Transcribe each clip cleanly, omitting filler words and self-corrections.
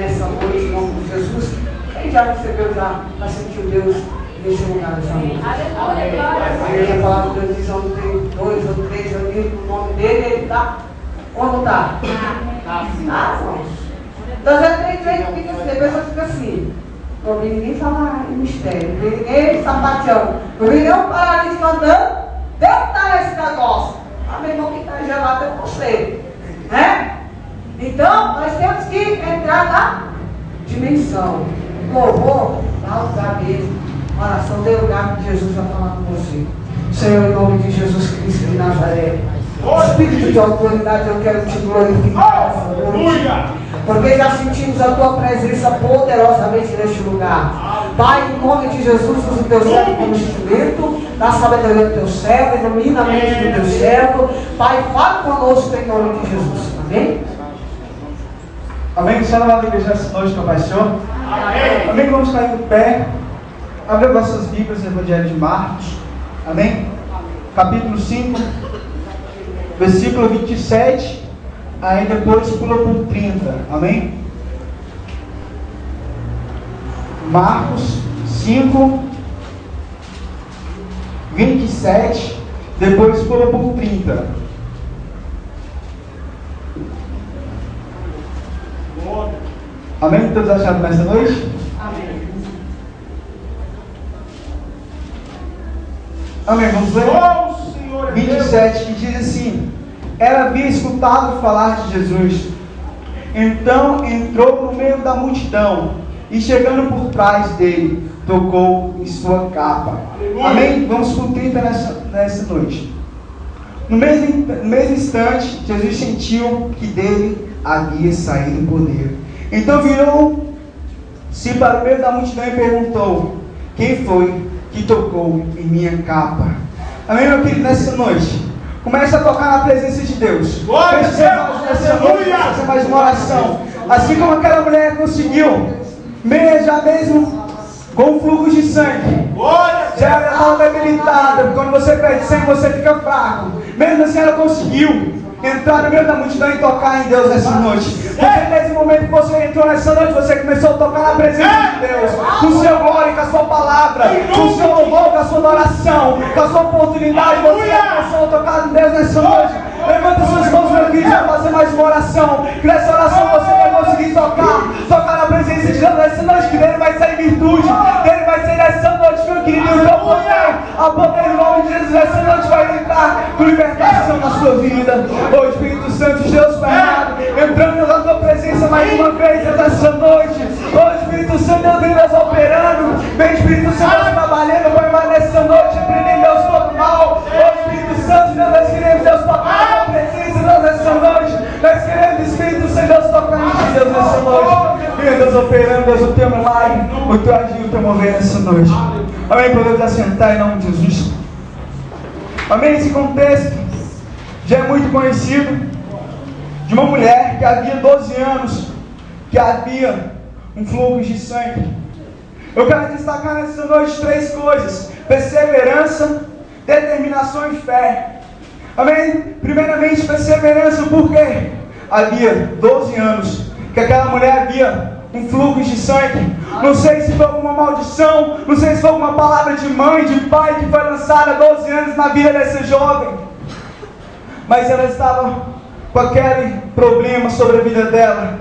nessa noite, em nome de Jesus. Quem já recebeu, já sentiu Deus nesse lugar dessa noite? Amém. A palavra de Deus diz: onde tem 2 ou 3 reunidos no nome dele, ele está. Onde está? Irmãos. Então já tem gente que fica assim, a pessoa fica assim. Não vi ninguém falar em mistério, não vi ninguém sapateando, não vi nenhum paralítico andando. Deus está nesse negócio. Amém, irmão, que está gelado é você. Né? Então, nós temos que entrar na dimensão. Louvor, dá lugar mesmo. Oração, dê lugar que Jesus vai falar com você. Senhor, em nome de Jesus Cristo de Nazaré. Espírito de autoridade, eu quero te glorificar essa noite. Porque já sentimos a tua presença poderosamente neste lugar. Pai, em nome de Jesus, usa o teu servo como instrumento, dá sabedoria ao teu servo, ilumina a mente do teu servo. Pai, fala conosco em nome de Jesus. Amém? Amém? Você não vai igreja essa noite com o Pai Senhor? Amém? Amém? Vamos cair no pé. Abre vossas Bíblias no Evangelho de Marcos. Amém? Capítulo 5, versículo 27. Aí depois pula por 30. Amém? Marcos 5, 27. Depois pula por 30. Amém? Todos acharam nessa noite? Amém. Amém? Vamos ler? 27, que diz assim: ela havia escutado falar de Jesus. Então entrou no meio da multidão e, chegando por trás dele, tocou em sua capa. Amém? Vamos por 30 nessa noite. No mesmo instante, Jesus sentiu que dele havia saído poder. Então virou-se para o meio da multidão e perguntou: quem foi que tocou em minha capa? Amém, meu querido? Nessa noite, comece a tocar na presença de Deus. Nessa noite, fazer mais uma oração. Assim como aquela mulher conseguiu, já mesmo com o fluxo de sangue, já estava debilitada. Quando você perde sangue, você fica fraco. Mesmo assim, ela conseguiu entrar no meio da multidão e tocar em Deus nessa noite. Porque nesse momento que você entrou nessa noite, você começou a tocar na presença de Deus, com o seu glória, com a sua palavra, com o seu louvor, com a sua adoração, com a sua oportunidade. Você começou a tocar em Deus nessa noite. Levanta suas mãos, meu querido, para fazer mais uma oração. Que nessa oração você vai conseguir tocar na presença de Deus nessa noite, que dele vai sair virtude, dele vai sair nessa noite, meu querido. E o teu poder, a poder em nome de Jesus, nessa noite vai entrar com libertação na sua vida. Ô Espírito Santo de Deus Pai amado, entrando na tua presença mais uma vez nessa noite. Ô Espírito Santo, Deus, vem Deus operando. Vem Espírito Santo, Deus trabalhando, Pai amado, nessa noite, repreendendo Deus todo mal. Ô Espírito Santo, Deus, nós queremos Deus tocar na presença de Deus nessa noite. Nós queremos Espírito Santo, Deus tocar em Deus nessa noite. Venha Deus operando, Deus, o teu milagre, o teu agir, o teu mover nessa noite. Amém? Podemos assentar em nome de Jesus. Amém? Esse contexto já é muito conhecido, de uma mulher que havia 12 anos, que havia um fluxo de sangue. Eu quero destacar nessa noite 3 coisas: perseverança, determinação e fé. Amém? Primeiramente, perseverança, porque havia 12 anos que aquela mulher havia um fluxo de sangue. Não sei se foi alguma maldição, não sei se foi alguma palavra de mãe, de pai, que foi lançada há 12 anos na vida dessa jovem. Mas ela estava com aquele problema sobre a vida dela.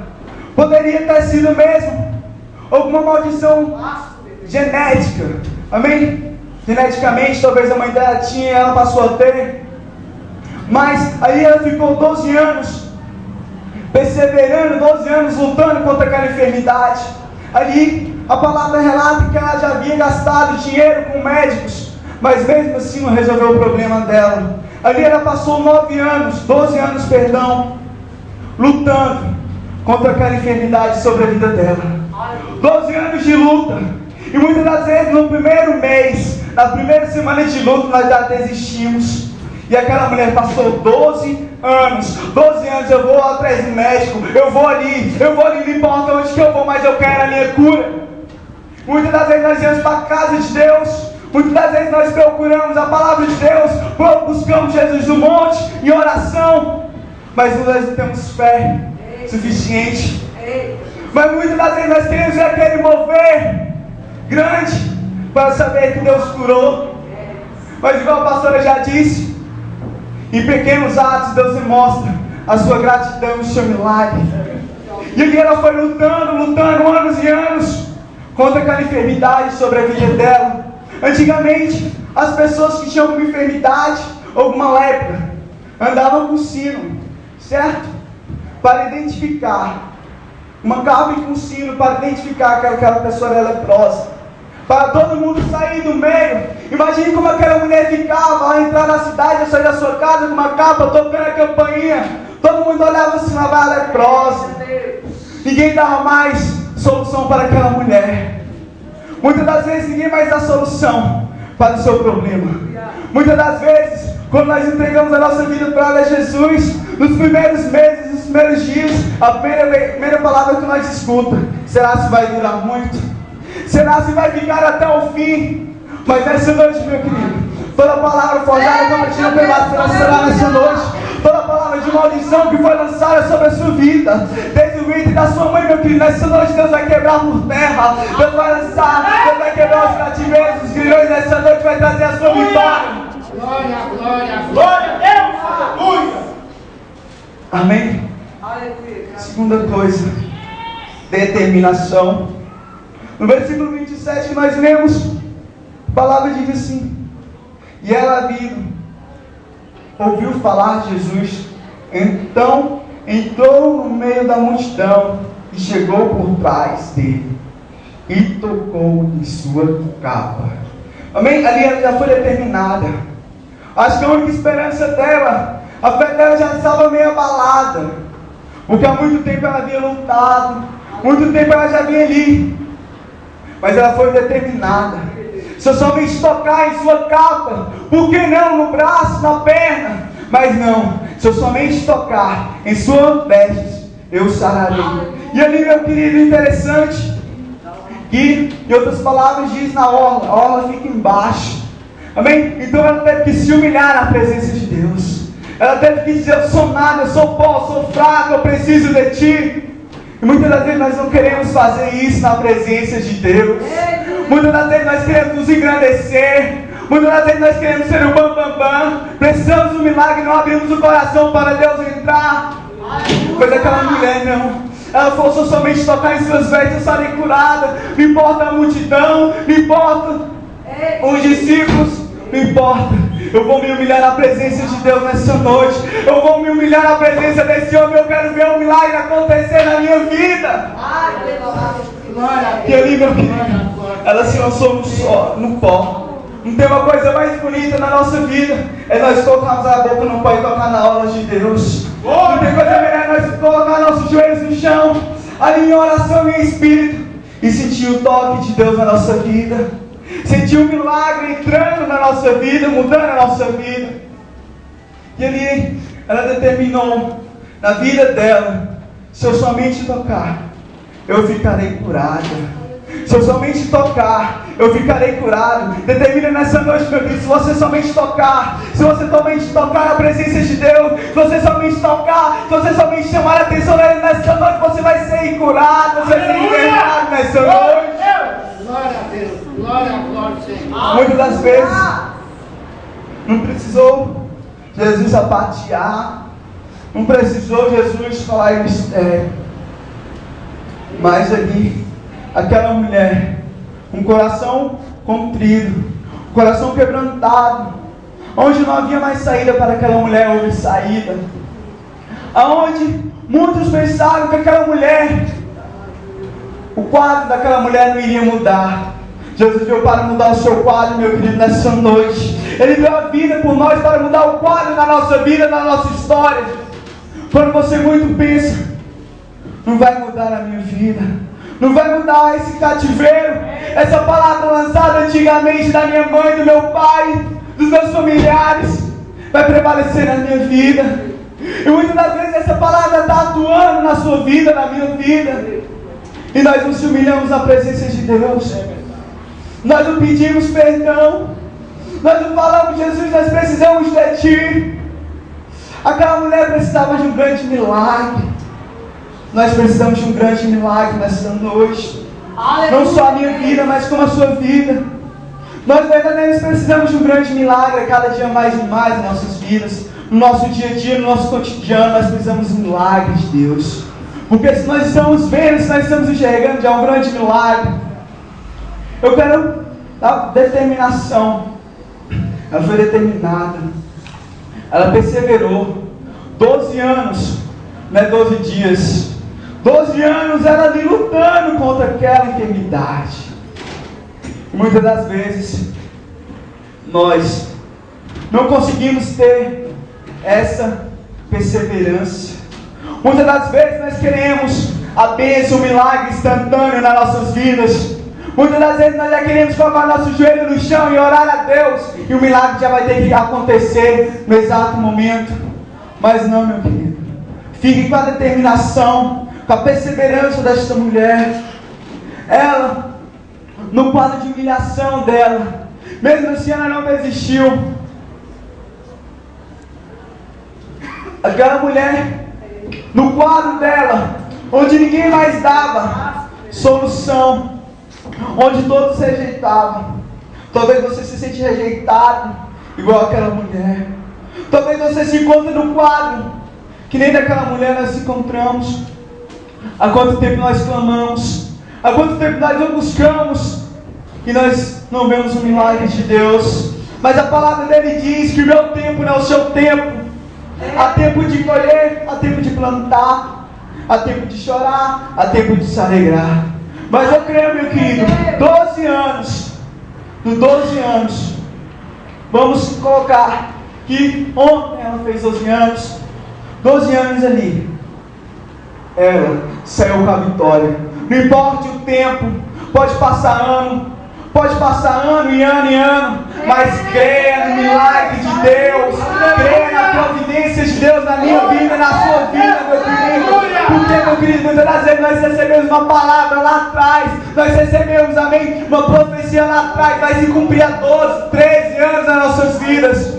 Poderia ter sido mesmo alguma maldição genética. Amém? Geneticamente, talvez a mãe dela tinha, ela passou a ter. Mas aí ela ficou 12 anos perseverando, 12 anos lutando contra aquela enfermidade. Ali a palavra relata que ela já havia gastado dinheiro com médicos, mas mesmo assim não resolveu o problema dela. Ali ela passou 12 anos, lutando contra aquela enfermidade sobre a vida dela. 12 anos de luta. E muitas das vezes no primeiro mês, na primeira semana de luta, nós já desistimos. E aquela mulher passou 12 anos, eu vou atrás do médico, eu vou ali, não importa onde que eu vou, mas eu quero a minha cura. Muitas das vezes nós vamos para a casa de Deus, muitas das vezes nós procuramos a palavra de Deus, buscamos Jesus no monte, em oração, mas nós não temos fé suficiente. Mas muitas das vezes nós queremos ver aquele mover grande para saber que Deus curou. Mas igual a pastora já disse, em pequenos atos Deus demonstra a sua gratidão e o seu milagre. E ali ela foi lutando anos e anos contra aquela enfermidade sobre a vida dela. Antigamente, as pessoas que tinham alguma enfermidade ou alguma lepra andavam com sino, certo? Para identificar, uma capa com sino para identificar que aquela pessoa era leprosa. Para todo mundo sair do meio. Imagine como aquela mulher ficava ao entrar na cidade, ao sair da sua casa com uma capa, tocando a campainha. Todo mundo olhava assim, lá vai a leprosa. Ninguém dava mais solução para aquela mulher. Muitas das vezes ninguém mais dá solução para o seu problema. Muitas das vezes, quando nós entregamos a nossa vida para Jesus, nos primeiros meses, nos primeiros dias, a primeira palavra que nós escutamos: será se vai durar muito? Será se vai ficar até o fim? Mas nessa noite, meu querido, toda palavra forjada contra ti não prevalecerá nessa noite. Toda palavra de maldição que foi lançada sobre a sua vida, desde o ventre da sua mãe, meu querido, nessa noite Deus vai quebrar por terra. Deus vai lançar, Deus vai quebrar os cativeiros, os grilhões. Nessa noite vai trazer a sua vitória. Glória, glória, glória a Deus, aleluia. Amém? Segunda coisa, determinação. No versículo 27 que nós lemos, a palavra diz assim: e ela vindo, ouviu falar de Jesus, então entrou no meio da multidão e chegou por trás dele e tocou em sua capa. Amém? Ali ela já foi determinada. Acho que a única esperança dela, a fé dela já estava meio abalada, porque há muito tempo ela havia lutado, muito tempo ela já vinha ali, mas ela foi determinada. Se eu somente tocar em sua capa, por que não no braço, na perna? Mas não, se eu somente tocar em sua veste, eu sararei. E ali, meu querido, interessante que, em outras palavras, diz na orla, a orla fica embaixo. Amém? Então ela teve que se humilhar na presença de Deus. Ela teve que dizer: eu sou nada, eu sou pó, eu sou fraco, eu preciso de ti. E muitas das vezes nós não queremos fazer isso na presença de Deus. Muitas das vezes nós queremos nos engrandecer. Muitas das vezes nós queremos ser o bam. Precisamos do milagre, não abrimos o coração para Deus entrar. Mas aquela mulher não. Ela falou: se eu somente tocar em suas vestes, eu estarei curada. Não importa a multidão, não importa os discípulos, não importa. Eu vou me humilhar na presença de Deus nessa noite. Eu vou me humilhar na presença desse homem. Eu quero ver um milagre acontecer na minha vida. E ali, meu querido, ela se lançou no pó. Não tem uma coisa mais bonita na nossa vida, é nós colocarmos a boca no pó e tocar na aula de Deus. Não tem coisa melhor nós colocar nossos joelhos no chão, ali em oração e em espírito, e sentir o toque de Deus na nossa vida. Sentir um milagre entrando na nossa vida, mudando a nossa vida. E ali ela determinou na vida dela: se eu somente tocar, eu ficarei curada. Se eu somente tocar, eu ficarei curado. Determina nessa noite, meu Deus, se você somente tocar, se você somente tocar na presença de Deus, se você somente tocar, se você somente chamar a atenção dele nessa noite, você vai ser curado, você vai ser liberado nessa noite. Glória a Deus, glória, glória, Senhor. Muitas das vezes não precisou Jesus sapatear, não precisou Jesus falar em mistério, mas ali aquela mulher, um coração contrido, um coração quebrantado, onde não havia mais saída para aquela mulher, houve saída. Aonde muitos pensaram que aquela mulher, o quadro daquela mulher não iria mudar. Jesus veio para mudar o seu quadro, meu querido, nessa noite. Ele deu a vida por nós para mudar o quadro da nossa vida, da nossa história. Quando você muito pensa: não vai mudar a minha vida, não vai mudar esse cativeiro, essa palavra lançada antigamente da minha mãe, do meu pai, dos meus familiares, vai prevalecer na minha vida. E muitas das vezes essa palavra está atuando na sua vida, na minha vida, e nós nos humilhamos na presença de Deus. Nós não pedimos perdão, nós não falamos: Jesus, nós precisamos de ti. Aquela mulher precisava de um grande milagre. Nós precisamos de um grande milagre nessa noite. Não só a minha vida, mas como a sua vida. Nós verdadeiramente precisamos de um grande milagre a cada dia mais e mais em nossas vidas. No nosso dia a dia, no nosso cotidiano, nós precisamos de um milagre de Deus. Porque se nós estamos vendo, se nós estamos enxergando já um grande milagre, eu quero dar determinação. Ela foi determinada. Ela perseverou. 12 anos, não é 12 dias. 12 anos ela ali lutando contra aquela enfermidade. E muitas das vezes nós não conseguimos ter essa perseverança. Muitas das vezes nós queremos a bênção, o milagre instantâneo nas nossas vidas. Muitas das vezes nós já queremos colocar nosso joelho no chão e orar a Deus, e o milagre já vai ter que acontecer no exato momento. Mas não, meu querido, fique com a determinação, com a perseverança desta mulher. Ela, no quadro de humilhação dela, mesmo assim ela não desistiu. Aquela mulher, no quadro dela, onde ninguém mais dava solução, onde todos se rejeitavam. Talvez você se sente rejeitado, igual aquela mulher. Talvez você se encontre no quadro, que nem daquela mulher nós se encontramos. Há quanto tempo nós clamamos, há quanto tempo nós o buscamos, e nós não vemos o milagre de Deus. Mas a palavra dele diz que o meu tempo não é o seu tempo. Há tempo de colher, há tempo de plantar, há tempo de chorar, há tempo de se alegrar. Mas eu creio, meu querido, 12 anos, nos 12 anos, vamos colocar que ontem ela fez 12 anos, 12 anos ali, ela saiu com a vitória. Não importa o tempo, pode passar ano e ano, mas creia no milagre de Deus, creia na providência de Deus na minha vida e na sua vida, meu querido. Porque, meu querido, muitas das vezes nós recebemos uma palavra lá atrás, nós recebemos, amém, uma profecia lá atrás, vai se cumprir há 12, 13 anos nas nossas vidas.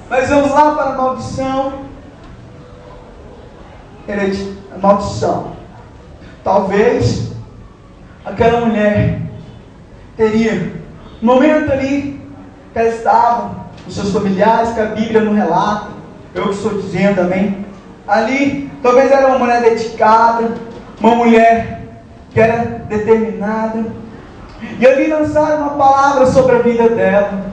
Nós vamos lá para a maldição. A maldição. Talvez aquela mulher teria um momento ali que ela estava com seus familiares, que a Bíblia não relata, eu que estou dizendo, amém? Ali, talvez era uma mulher dedicada, uma mulher que era determinada, e ali lançaram uma palavra sobre a vida dela,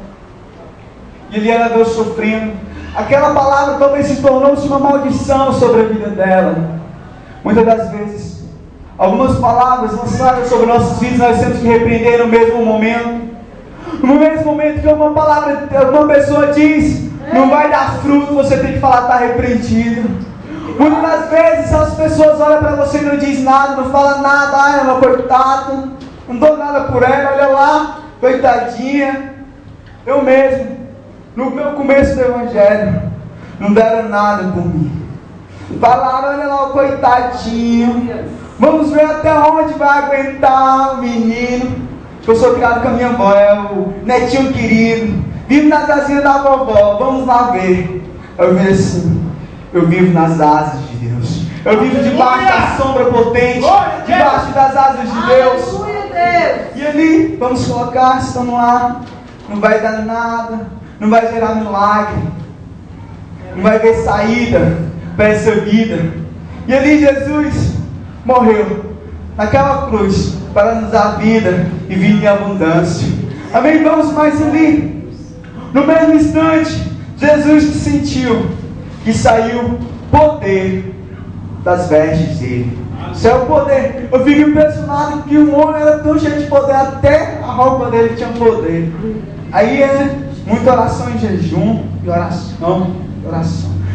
e ali ela veio sofrendo. Aquela palavra talvez se tornou-se uma maldição sobre a vida dela. Muitas das vezes, algumas palavras lançadas sobre nossos filhos, nós temos que repreender no mesmo momento. No mesmo momento que uma palavra, uma pessoa diz, não vai dar fruto, você tem que falar, está repreendido. Muitas das vezes as pessoas olham para você e não dizem nada, não falam nada, ah, é uma coitada, não dou nada por ela, olha lá, coitadinha. Eu mesmo, no meu começo do evangelho, não deram nada por mim. Falaram, olha lá o coitadinho, vamos ver até onde vai aguentar o menino. Eu sou criado com a minha avó, é o netinho querido, vive na casinha da vovó, vamos lá ver. Eu vi assim, eu vivo nas asas de Deus, eu vivo debaixo da sombra potente, debaixo das asas de Deus. E ali, vamos colocar, estamos lá, não vai dar nada, não vai gerar milagre, não vai ver saída para essa vida. E ali Jesus morreu naquela cruz para nos dar vida e vida em abundância. Amém? Vamos mais ali. No mesmo instante, Jesus sentiu que saiu poder das vestes dele. Isso é o poder. Eu fico impressionado que o homem era tão cheio de poder, até a roupa dele tinha poder. Aí é muita oração em jejum, e oração.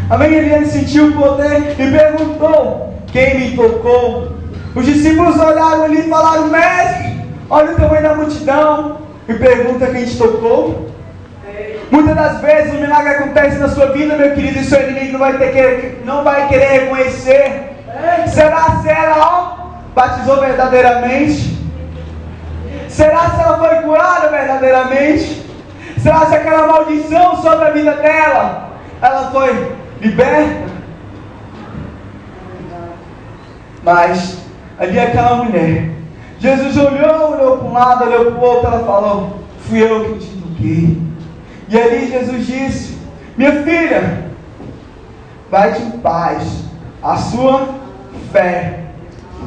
Amém? Ele sentiu o poder e perguntou: quem me tocou? Os discípulos olharam ali e falaram: mestre, olha o tamanho da multidão, e pergunta quem te tocou. Muitas das vezes um milagre acontece na sua vida, meu querido, e seu inimigo não vai querer reconhecer. Será se ela batizou verdadeiramente? Será se ela foi curada verdadeiramente? Será se aquela maldição sobre a vida dela, ela foi liberta? Mas ali aquela mulher, Jesus olhou para um lado, olhou para o outro, ela falou: fui eu que te toquei. E ali Jesus disse: minha filha, vai-te em paz, a sua fé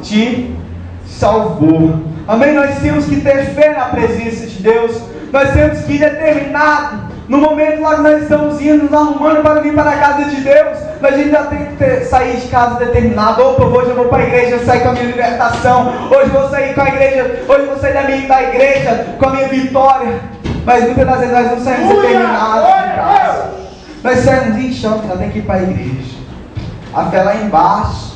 te salvou. Amém? Nós temos que ter fé na presença de Deus. Nós temos que ir determinado. No momento lá que nós estamos indo, nos arrumando para vir para a casa de Deus, a gente já tem que sair de casa determinado. Opa, hoje eu vou para a igreja, sair com a minha libertação. Hoje eu vou sair com a igreja, hoje eu vou sair da igreja com a minha vitória. Mas muitas das vezes nós não saímos determinados de casa. Nós saímos em choque, nós temos que ir para a igreja. A fé lá embaixo.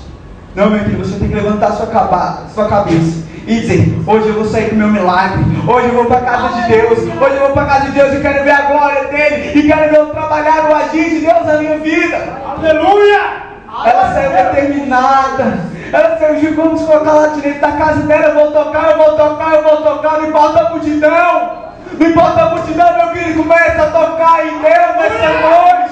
Não, meu filho, você tem que levantar sua cabeça e dizer: hoje eu vou sair com o meu milagre, hoje eu vou para a casa de Deus, hoje eu vou para a casa de Deus e quero ver a glória dele, e quero ver o trabalhar, o agir de Deus na minha vida. Aleluia! Ela saiu determinada, ela saiu como se colocar lá direito da casa dela: eu vou tocar, eu vou tocar, eu vou tocar, não importa a multidão. Não importa a multidão, meu filho, começa a tocar em Deus nessa noite.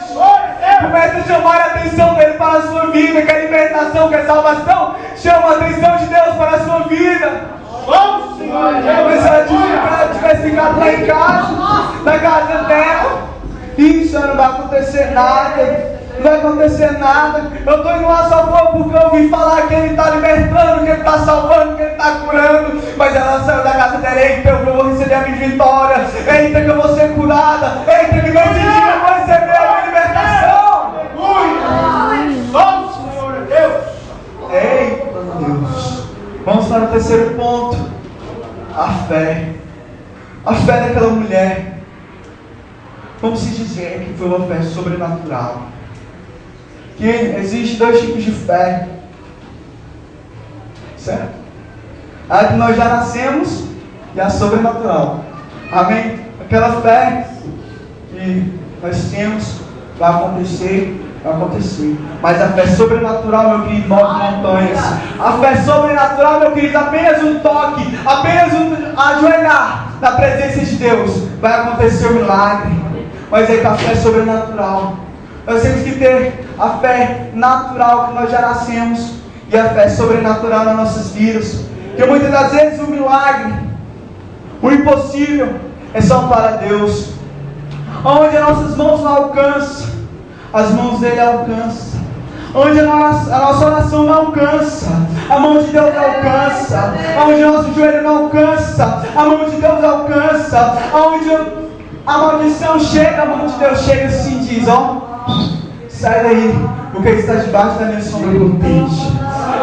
Começa a chamar a atenção dele para a sua vida. Quer libertação, quer salvação? Chama a atenção de Deus para a sua vida. Vamos, Senhor. Se ela tivesse ficado lá em casa, na casa dela, isso não vai acontecer nada. Não vai acontecer nada. Eu estou indo lá só porque eu ouvi falar que ele está libertando, que ele está salvando, que ele está curando. Mas ela saiu da casa dela: eita, eu vou receber a minha vitória. Eita, que eu vou ser curada. Eita, que nesse dia eu vou receber a minha libertação. Vamos, Senhor Deus. Eita, Deus. Vamos para o terceiro ponto: a fé. A fé daquela mulher. Vamos se dizer que foi uma fé sobrenatural. Que existe dois tipos de fé, certo? A que nós já nascemos e a sobrenatural. Amém? Aquela fé que nós temos vai acontecer. Mas a fé sobrenatural, meu querido, move montanhas. A fé sobrenatural, meu querido, apenas um toque, apenas um ajoelhar na presença de Deus, vai acontecer o milagre. Mas é com a fé sobrenatural. Nós temos que ter a fé natural que nós já nascemos e a fé sobrenatural nas nossas vidas. Porque muitas das vezes o milagre, o impossível, é só para Deus. Onde as nossas mãos não alcançam, as mãos dele alcançam. Onde a nossa oração não alcança, a mão de Deus alcança. Onde o nosso joelho não alcança, a mão de Deus alcança. Onde a maldição chega, a mão de Deus chega assim e diz: ó, sai daí, porque está debaixo da minha sombra potente.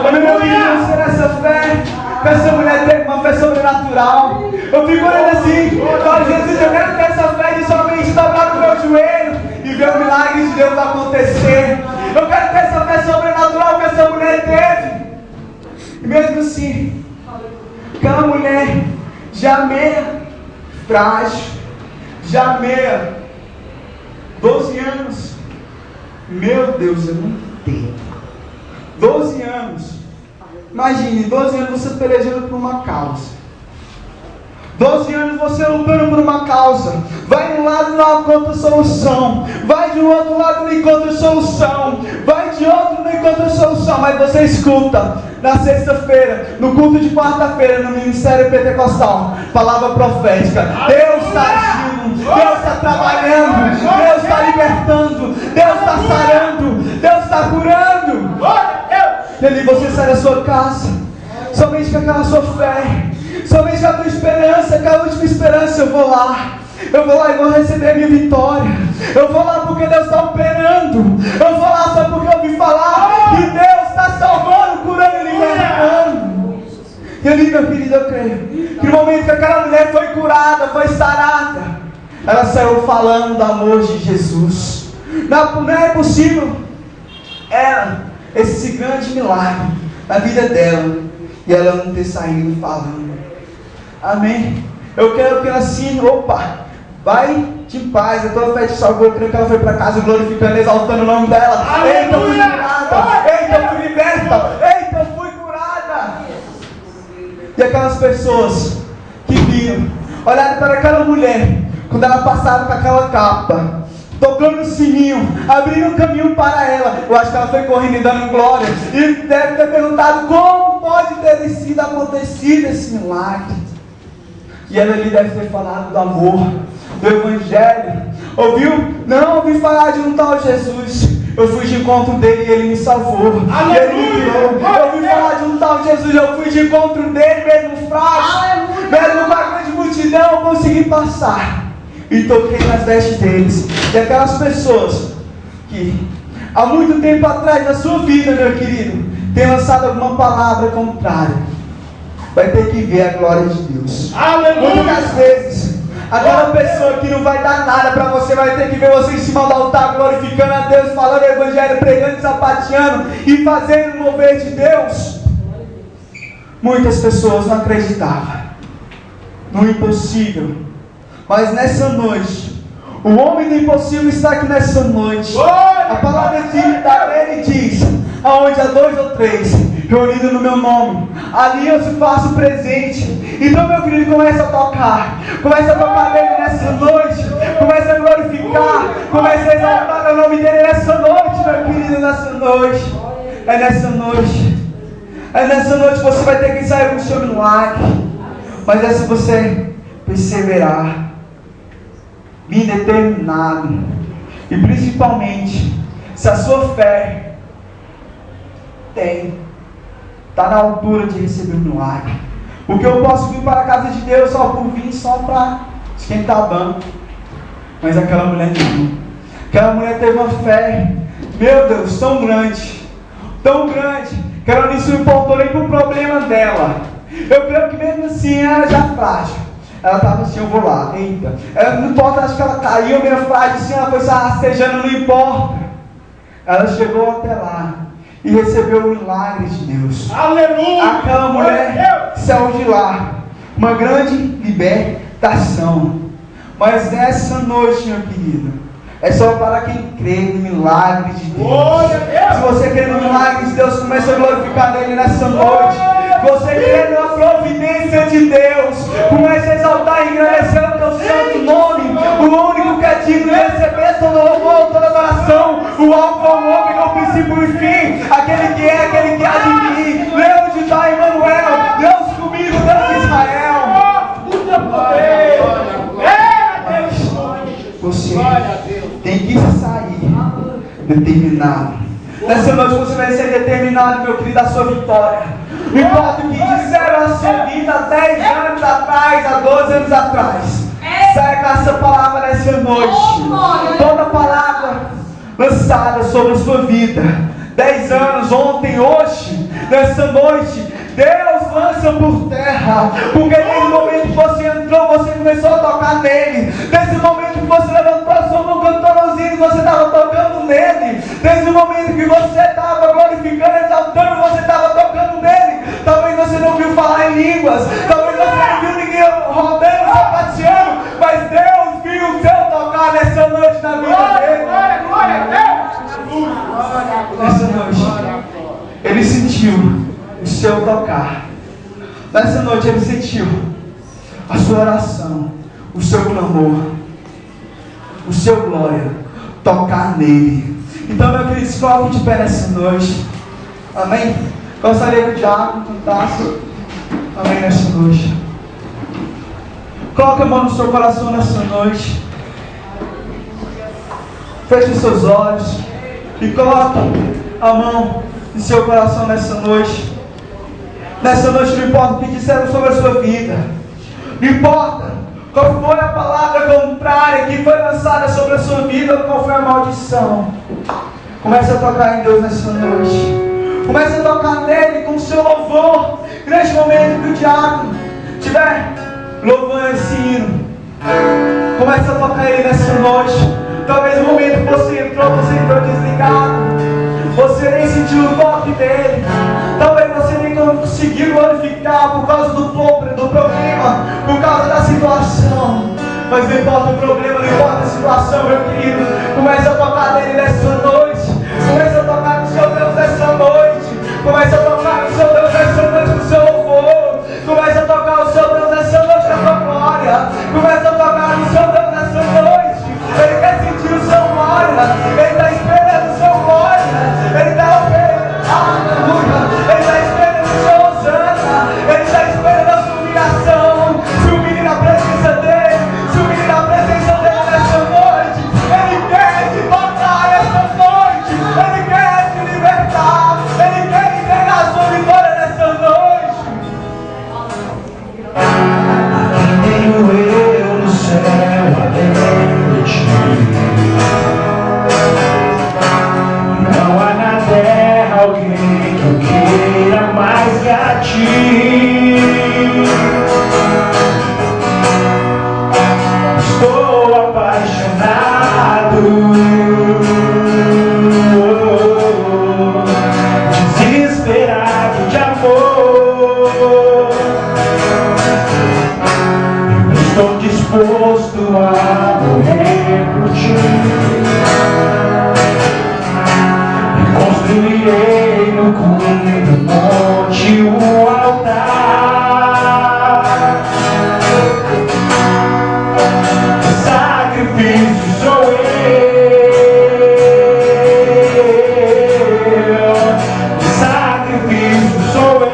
Quando meu filho ser essa fé, que essa mulher teve uma fé sobrenatural, eu fico olhando assim: ó Jesus, eu quero ter essa fé de somente dobrar o meu joelho e ver o milagre de Deus acontecer. Eu quero ter essa fé sobrenatural que essa mulher teve. E mesmo assim, aquela mulher já meia frágil, já meia 12 anos. Meu Deus, eu não entendo. 12 anos. Imagine, 12 anos você pelejando por uma causa. 12 anos você lutando por uma causa. Vai de um lado e não encontra solução. Vai de um outro lado e não encontra solução. Vai de outro e não encontra solução. Mas você escuta na sexta-feira, no culto de quarta-feira, no Ministério Pentecostal, palavra profética: Deus está agindo, Deus está trabalhando, Deus está libertando, Deus está sarando, Deus está curando. E ali você sai da sua casa, somente com aquela sua fé, somente com a tua esperança, com a última esperança. Eu vou lá e vou receber a minha vitória. Eu vou lá porque Deus está operando. Eu vou lá só porque eu ouvi falar que Deus está salvando, curando e libertando. E ali, meu querido, eu creio que no momento que aquela mulher foi curada, foi sarada, ela saiu falando do amor de Jesus. Não é possível esse grande milagre na vida dela e ela não ter saído falando. Amém? Eu quero que ela assim, vai de paz, a tua fé te salvou. Eu creio que ela foi para casa glorificando, exaltando o nome dela. Eita, eu fui curada, eita, eu fui liberta, eita, eu fui curada. E aquelas pessoas que viram, olharam para aquela mulher, quando ela passava com aquela capa, tocando o sininho, abrindo um caminho para ela. Eu acho que ela foi correndo e dando glória, e deve ter perguntado: como ter sido acontecido esse milagre. E ela ali deve ter falado do amor, do Evangelho. Ouviu? Não ouvi falar de um tal Jesus. Eu fui de encontro dele e ele me salvou. Ele me tirou. Eu ouvi falar de um tal Jesus. Eu fui de encontro dele, mesmo fraco, mesmo com a grande multidão, eu consegui passar. E toquei nas vestes deles. E aquelas pessoas que há muito tempo atrás da sua vida, meu querido, tem lançado alguma palavra contrária, vai ter que ver a glória de Deus. Aleluia. Muitas vezes aquela pessoa que não vai dar nada para você vai ter que ver você em cima do altar glorificando a Deus, falando o Evangelho, pregando, sapateando e fazendo o mover de Deus. Muitas pessoas não acreditavam no impossível, mas nessa noite o homem do impossível está aqui nessa noite. A palavra dele diz: aonde há 2 ou 3 reunidos no meu nome, ali eu se faço presente. Então, meu querido, começa a tocar nele nessa noite, começa a glorificar, começa a exaltar o nome dele nessa noite, meu querido, nessa noite. É nessa noite que você vai ter que sair com o seu milagre, mas é se você perseverar, bem determinado, e principalmente se a sua fé está na altura de receber o milagre. Porque eu posso vir para a casa de Deus só por vir, só para esquentar banco, mas aquela mulher não. Aquela mulher teve uma fé, meu Deus, tão grande, que ela não se importou nem com o problema dela. Eu creio que mesmo assim ela já frágil, ela estava assim: eu vou lá, eita, ela, não importa, acho que ela caiu meio frágil assim, ela foi se rastejando, não importa. Ela chegou até lá e recebeu o milagre de Deus. Aleluia! Aquela mulher saiu de lá, uma grande libertação. Mas nessa noite, meu querido, é só para quem crê no milagre de Deus. Se você crê no milagre de Deus, comece a glorificar nele nessa noite. Você crê na providência de Deus, comece a exaltar e engrandecer o teu santo nome, o único que é digno de receber todo louvor, toda adoração, o alfa, o ômega, o princípio e o fim, aquele que é, aquele que há de vir. Deus de Pai, Emmanuel, Deus comigo, Deus de Israel. Você tem que sair determinado. Nessa noite você vai ser determinado, meu querido, a sua vitória. Não importa o que disseram a sua vida há 10 anos atrás, há 12 anos atrás. Saia com essa palavra nessa noite. Toda palavra lançada sobre a sua vida, 10 anos, ontem, hoje, nessa noite, Deus lança por terra. Porque desde o momento que você entrou, você começou a tocar nele. Desde o momento que você levantou a sua mão, cantou os hinos, você estava tocando nele. Desde o momento que você estava glorificando, exaltando, você estava tocando nele. Talvez você não ouviu falar em línguas, talvez você não viu ninguém rodando, sapateando, mas Deus viu o seu tocar nessa noite na vida dele. Nessa noite, ele sentiu o seu tocar. Nessa noite ele sentiu a sua oração, o seu clamor, o seu glória tocar nele. Então, meu querido, se coloque de pé nessa noite. Amém? Gostaria que o diácono cantasse. Amém, nessa noite. Coloque a mão no seu coração nessa noite. Feche os seus olhos e coloque a mão no seu coração nessa noite. Nessa noite não importa o que disseram sobre a sua vida, não importa qual foi a palavra contrária que foi lançada sobre a sua vida, ou qual foi a maldição. Comece a tocar em Deus nessa noite. Comece a tocar nele com o seu louvor. Neste momento que o diácono estiver louvando esse hino, comece a tocar ele nessa noite. Talvez no momento que você entrou desligado, você nem sentiu o toque dele. Talvez você nem conseguiu glorificar por causa do problema, por causa da situação. Mas não importa o problema, não importa a situação, meu querido. Comece a tocar nele nessa noite. Comece a tocar no seu Deus nessa noite. Comece a tocar no seu Deus nessa noite com o seu louvor. Comece a tocar o seu Deus nessa noite com a sua glória. Comece a tocar no seu Deus nessa noite. Ele quer sentir o seu glória. Ele está esperando o seu glória. Ele está esperando, aleluia. Ele está esperando o seu Osana. construirei no cume do monte um altar. O sacrifício sou eu. O sacrifício sou eu.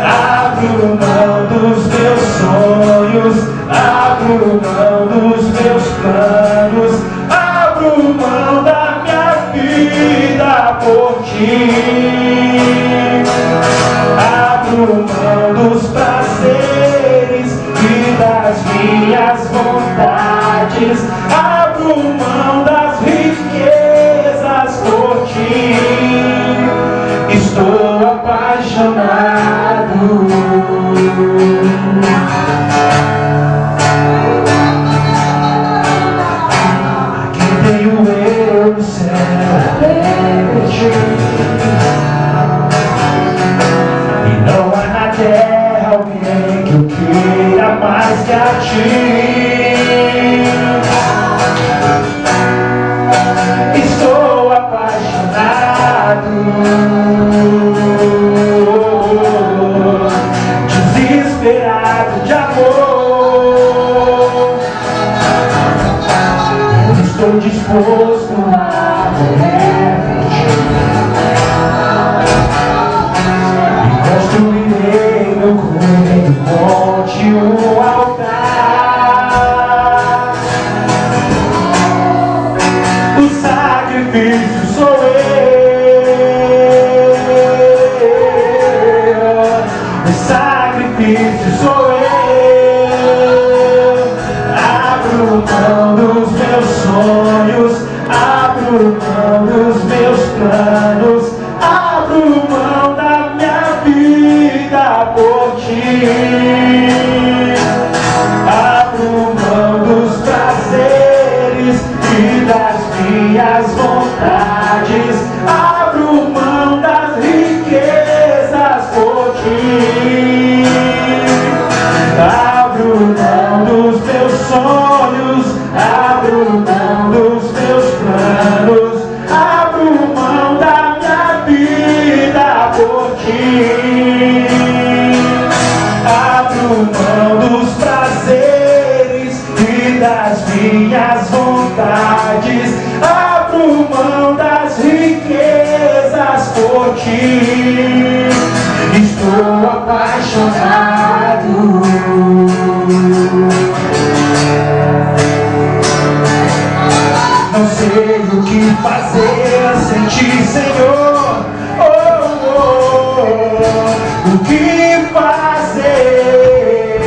Abro mão dos meus sonhos, abro mão dos meus planos, abro mão da minha vida por ti. Abro mão dos prazeres e das minhas vontades, abro mão das riquezas por ti. Estou apaixonado. Aqui tenho eu no céu e não há na terra alguém que eu queira mais que a ti. Estou apaixonado, desesperado de amor. Eu estou disposto a morrer e construirei no cume do monte um altar. O sacrifício sou eu. O sacrifício sou eu. Abro mão dos meus sonhos, abro mão dos meus planos, abro mão da minha vida por ti. Abro mão dos prazeres e das minhas vontades, abro mão das riquezas por ti. Abro mão dos meus sonhos, abro mão dos meus planos, abro mão da minha vida por ti. Abro mão dos prazeres e das minhas vontades, abro mão das riquezas por ti. Estou apaixonado. Não sei o que fazer sem ti, Senhor. Oh, oh, oh. O que fazer?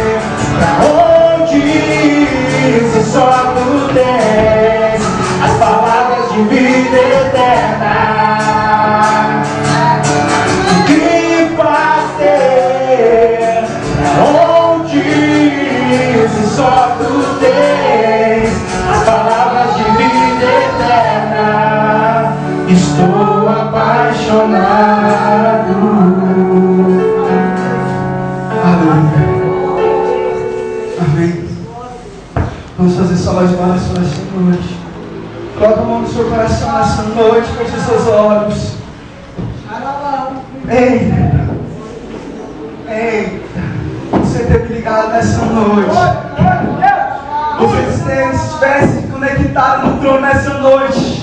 Pra onde ir se só tu tens as palavras de vida eterna? O que fazer? Pra onde ir se só tu tens as palavras de vida eterna? Estou apaixonado. Aleluia. Amém. Vamos fazer salvas de palmas nessa noite. Coloca a mão no seu coração nessa noite, feche os seus olhos. Eita. Eita. Você teve ligado nessa noite. Você estivesse conectado no trono nessa noite.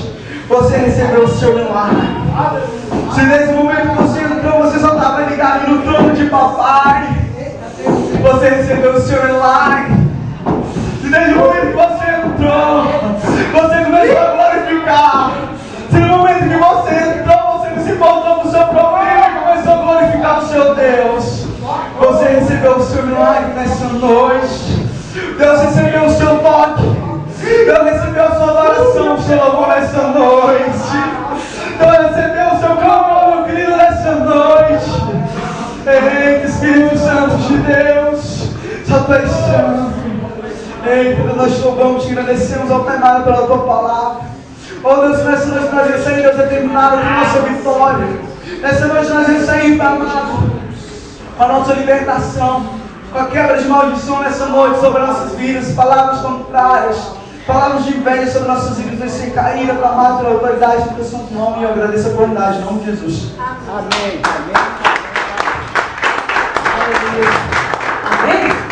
Você recebeu o seu milagre. Se nesse momento você entrou, você só estava ligado no trono de papai, você recebeu o seu milagre. Se desde o momento que você entrou, você começou a glorificar. Se no momento que você entrou, você não se voltou para o seu problema e começou a glorificar o seu Deus, você recebeu o seu milagre nessa noite. Deus recebeu o seu toque. Deus recebeu a sua adoração, o seu louvor nessa noite. Deus recebeu o seu clamor, meu querido, nessa noite. Eita, Espírito Santo de Deus, só tu és santo. Eita, nós louvamos, te agradecemos ao Pai amado pela tua palavra. Oh Deus, nessa noite nós recebemos determinada a nossa vitória. Nessa noite nós recebemos, Pai amado, a nossa libertação, com a quebra de maldição nessa noite sobre nossas vidas, palavras contrárias, palavras de inveja sobre nossas vidas vai ser caída para a tua autoridade do teu santo nome, e eu agradeço a oportunidade em nome de Jesus. Amém. Amém. Amém.